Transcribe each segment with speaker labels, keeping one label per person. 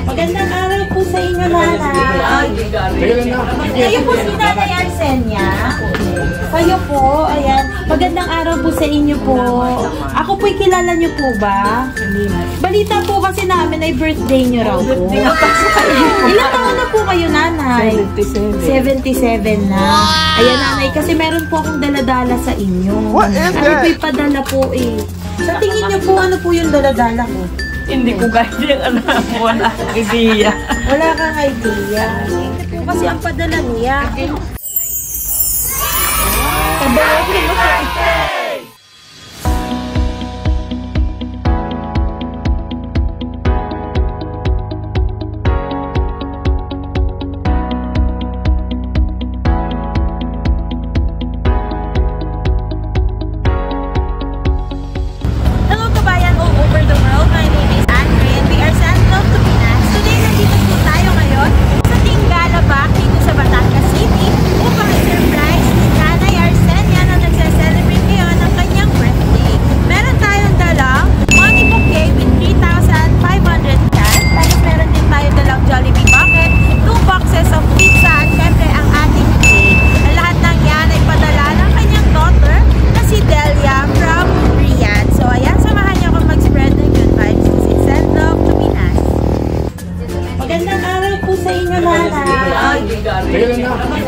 Speaker 1: Magandang araw po sa inyo, nanay. Kayo po si Nanay Arsenia. Kayo po, ayan. Magandang araw po sa inyo po. Ako po'y kilala niyo po ba? Balita po kasi namin ay birthday niyo raw po. Ilang taon na po kayo, nanay? 77 na. Ayan, nanay, kasi meron po akong daladala sa inyo. Ano po'y padala po eh. Sa tingin niyo po, ano po yung daladala ko?
Speaker 2: Hindi ko kaya alam. Wala kang idea.
Speaker 1: Wala kang idea. Kasi ang padala niya.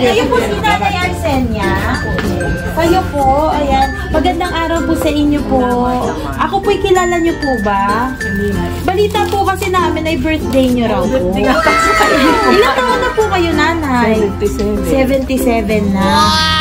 Speaker 1: Kayo po si Nanay Arsenia. Kayo po, ayan. Magandang araw po sa inyo po. Ako po'y kilala niyo po ba? Balita po kasi namin ay birthday niyo raw po. Ilang taon na po kayo, nanay? 77 na.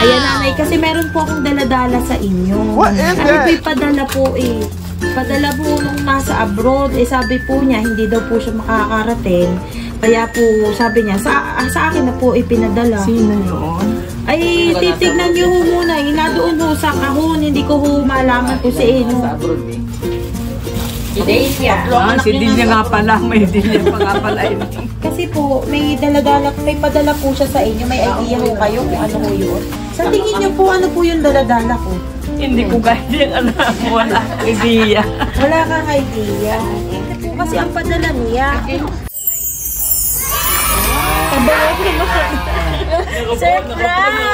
Speaker 1: Ayan, nanay, kasi meron po akong daladala sa inyo. Ano po'y padala po eh. Padala po nung nasa abroad. Eh sabi po niya, hindi daw po siya makakarating. Kaya po, sabi niya, sa akin na po ipinadala.
Speaker 2: Sino yun?
Speaker 1: Ay, titignan niyo ho muna. Doon ho sa kahon. Hindi ko ho malaman kung sino.
Speaker 2: Si Delia nga pala. May Delia pa nga pala.
Speaker 1: Kasi po, may padala po siya sa inyo. May idea ho kayo kung ano ho yun. Sa tingin niyo po, ano po yung daladala ko?
Speaker 2: Hindi ko kaya alam. Wala kang idea.
Speaker 1: Wala kang idea. Kasi ang padala niya. Surprise!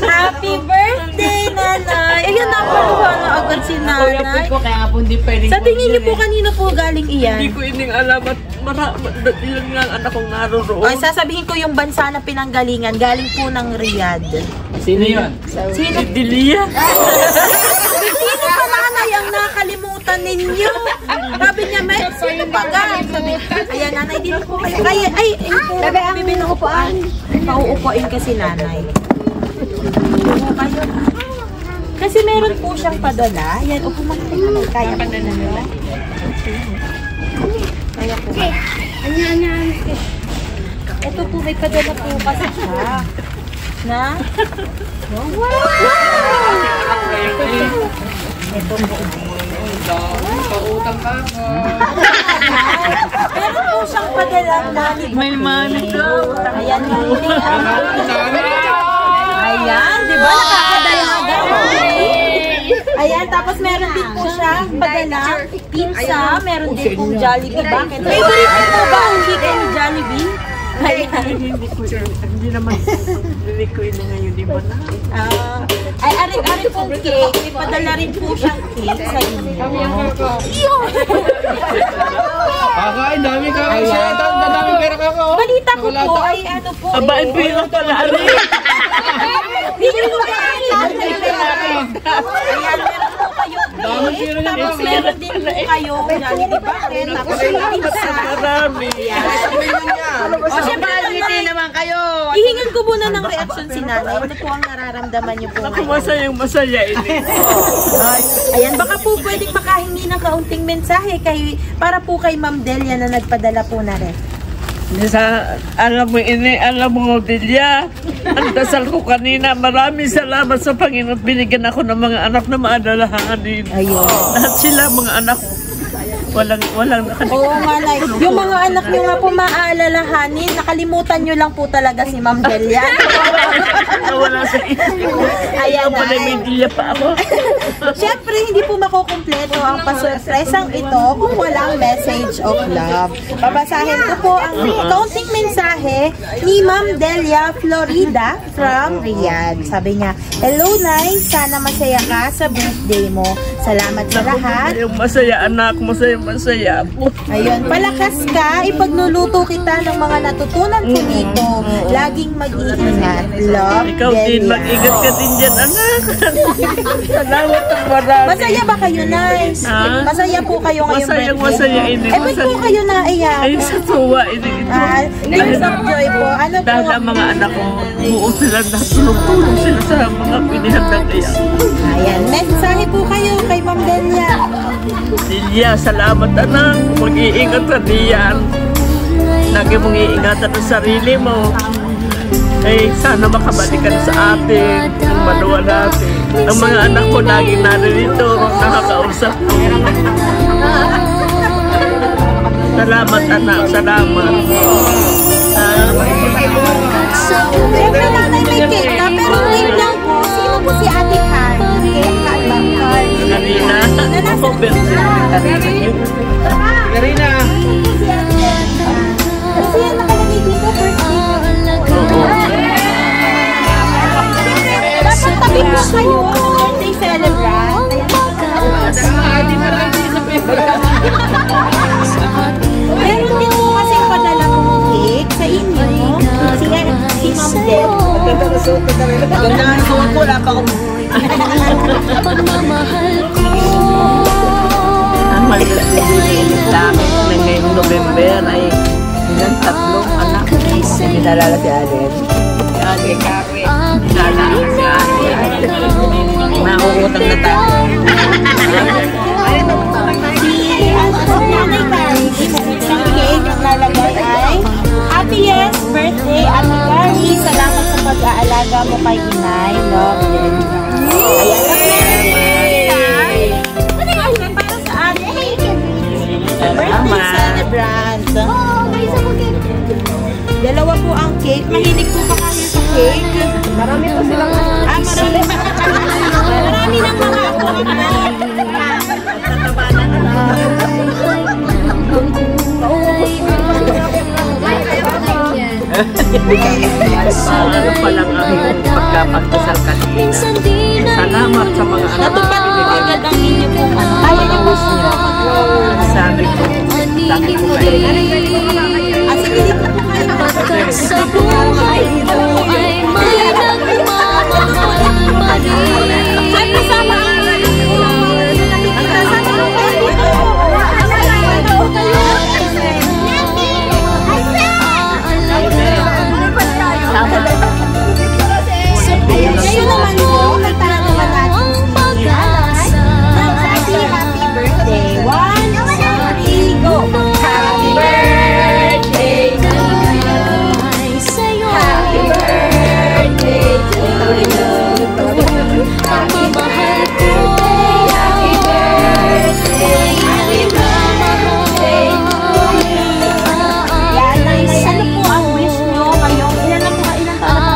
Speaker 1: Happy birthday, nanay! Ayun, napaluha na agad si nanay. Sa tingin niyo po, kanino po galing iyan?
Speaker 2: Hindi ko ining alam at yun nga ang anak kong naroon.
Speaker 1: Ay, sasabihin ko yung bansa na pinanggalingan. Galing po ng Riyadh.
Speaker 2: Sino yun?
Speaker 1: Sino?
Speaker 2: Si Delia.
Speaker 1: Sino pa, nanay, ang nakalimutan ninyo? Sabi niya, may sino pa ga? Ayan, nanay, dito po kayo. Ay, bebe, ang bibinuupuan. Pauupuin kasi nanay. Dito kayo. Kasi meron po siyang padala. Ayan, upo man po nanay. Kaya po nanay. Kaya po. Ito po, may padala po kasi siya. Na? Wow! Ito po.
Speaker 2: Pautang ka ko.
Speaker 1: Meron po siyang padalang nalit.
Speaker 2: May money daw.
Speaker 1: Ayan, ayan, di ba? Nakakadalaga. Ayan, tapos meron din po siya padalang pizza. Meron din pong Jollibee. Bakit? Favorite po ba ang chicken Jollibee?
Speaker 2: Hindi naman hindi ko ini ngayon, di ba na?
Speaker 1: Ay, aring pong cake. May padala rin po siyang cake sa inyo.
Speaker 3: Kakain, dami ka. Ayan. Dami pera ka ko.
Speaker 1: Balita ko po ay ano po.
Speaker 2: Abain po yung pala.
Speaker 1: Hindi nyo po kain. Ayan, meron po kayo cake. Tapos meron din po kayo Jollibee Bucket. Tapos yung pizza.
Speaker 2: Marami.
Speaker 1: O siyempre naman kayo. Ihingan ko muna ng reaksyon si nanay. Ano po ang nararamdaman niyo po
Speaker 2: Ako
Speaker 1: ngayon?
Speaker 2: masayang masaya ini.
Speaker 1: Ayan, baka po pwedeng makahingi ng kaunting mensahe para po kay Ma'am Delia na nagpadala po na rin.
Speaker 2: Alam mo Delia, ang dasal ko kanina, maraming salamat sa Panginoon. Binigyan ako ng mga anak na maadalahanin.
Speaker 1: Ayun.
Speaker 2: Lahat sila mga anak ko. Walang
Speaker 1: Oo nga, Nay. Yung mga anak nyo nga po maaalalahanin, nakalimutan nyo lang po talaga si Ma'am Delia.
Speaker 2: wala sa isip.
Speaker 1: Ayan,
Speaker 2: Pala may
Speaker 1: Nay.
Speaker 2: diya pa ako.
Speaker 1: Siyempre, hindi po makukumpleto ang pasurpresang ito kung walang message of love. Babasahin ko po ang kaunting mensahe ni Ma'am Delia Florida from Riyadh. Sabi niya, "Hello, Nay. Sana masaya ka sa birthday mo. Salamat sa lahat.
Speaker 2: Yung masaya anak, masaya po.
Speaker 1: Ayun, palakas ka. Ipagluluto kita ng mga natutunan ko dito. Laging mag-iingat. Love,
Speaker 2: Ikaw din,
Speaker 1: Delia."
Speaker 2: mag-ingat ka din dyan, anak. Salamat ang marami.
Speaker 1: Masaya ba kayo, Nay?
Speaker 2: Ha?
Speaker 1: Masaya po kayo ngayong birthday.
Speaker 2: Masaya, ini.
Speaker 1: Eh, ba't po kayo naiyak?
Speaker 2: Ay, sa tuwa, ini ito.
Speaker 1: Tears of joy po. Ano po?
Speaker 2: Dahil ang mga anak ko, buo sila na tulong-tulong sila sa mga pinihandang kaya.
Speaker 1: Ayan, mensahe po kayo kay Ma'am Delia.
Speaker 2: Delia, salamat anak. Mag-iingat ka diyan. Lagi mong iingatan ang sarili mo. Eh, sana makabalikan sa atin, ang maluwa natin. Ang mga anak ko laging naririto, nakakausap ko. Salamat anak, salamat.
Speaker 1: Siyempre nanay may cake ka, pero wait lang po. Sino po si Ate Karen? Cake ka at Ma'am Karen.
Speaker 2: Kanina, ako
Speaker 3: Karina!
Speaker 1: Si Ate Karen. Kasi yan nakalagay dito, birthday. Dapat tabi po kayo. Birthday celebrant. Meron din po kasi padala kong cake sa inyo. Si Ma'am Del.
Speaker 3: Ganda ang suot ko, wala pa akong...
Speaker 2: Ang maliit sa amin na ngayong November ay hanggang 3 anak. Hindi nalala si Allen. Si Allen, Kari. Nalala si Allen. Naungutang na tayo.
Speaker 1: Nanay Kari, isang cake ang lalagay ay happiest birthday, Ate Kari. Salamat sa pag-aalaga mo kay Inay. Love, Del. Ayan na para sa ating birthday celebrant. Dalawa po ang cake. Mahilig po ba kayo sa cake? Marami po silang... marami. Marami ng mga ako.
Speaker 2: Ano pa lang ang pagkapagdasal kanina. Salamat sa mga anak.
Speaker 1: Natupad po agad ang inyo po. Kaya niyo po siya.
Speaker 2: Sabi ko kayo.
Speaker 1: Sige, dito po kayo.
Speaker 4: Sa buhay mo ay may nagmamahal.
Speaker 1: Ay, kasama ang ngayon naman po, nagtanong naman natin si happy birthday. 1, 2, 3, go! Happy birthday to you. Happy birthday to you. Happy birthday. Happy birthday. Happy birthday to you. Yan, Nanay. Ano po ang wish nyo ngayong ilan taon na kayo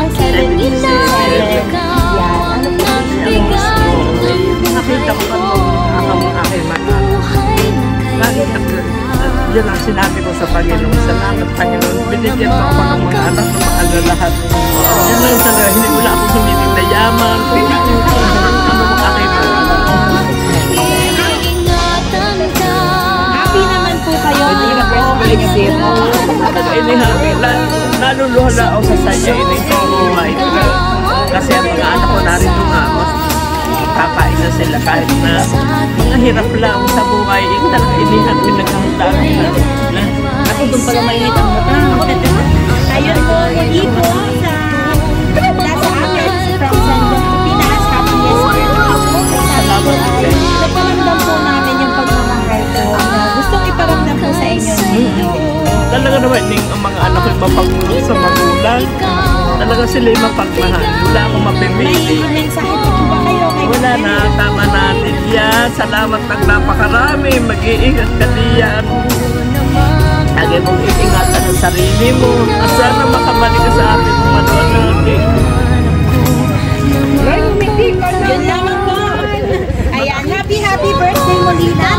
Speaker 2: Nakita ko ang aking mga yan ang sinabi ko sa Panginoon. Salamat Panginoon. Binigyan mo ako ng mga anak na maalalahat. Yan lang talaga. Hindi wala akong humiling na yaman. Ano mga aking
Speaker 1: happy naman po kayo.
Speaker 2: Hindi na po baliksip. Naluluha na ako sa saya. Kasi ang mga anak ko narito nga. Kakain na sila kahit na mahirap lang sa buhay. Talaga inihan pinaghandaan na. Ako doon pala mainit ang mata.
Speaker 1: Ayun po, muli po sa nasa amin from Pinas. Happiest birthday.
Speaker 2: Salamat po.
Speaker 1: Naparamdam po namin yung pagmamahal ko na gustong iparamdam po sa inyo.
Speaker 2: Talaga naman ang mga anak ko mapagmulong sa magulang. Talaga sila yung mapagmahal. Wala akong mapimili.
Speaker 1: May mensahe po ba kayo
Speaker 2: Wala na, tama na, Delia. Salamat ng napakarami. Mag-iingat ka diyan. Lagi mong iingatan ang sarili mo. At sana makabalik ka sa atin ng manual natin.
Speaker 1: Yun lamang po. Ayan, happy birthday muli na.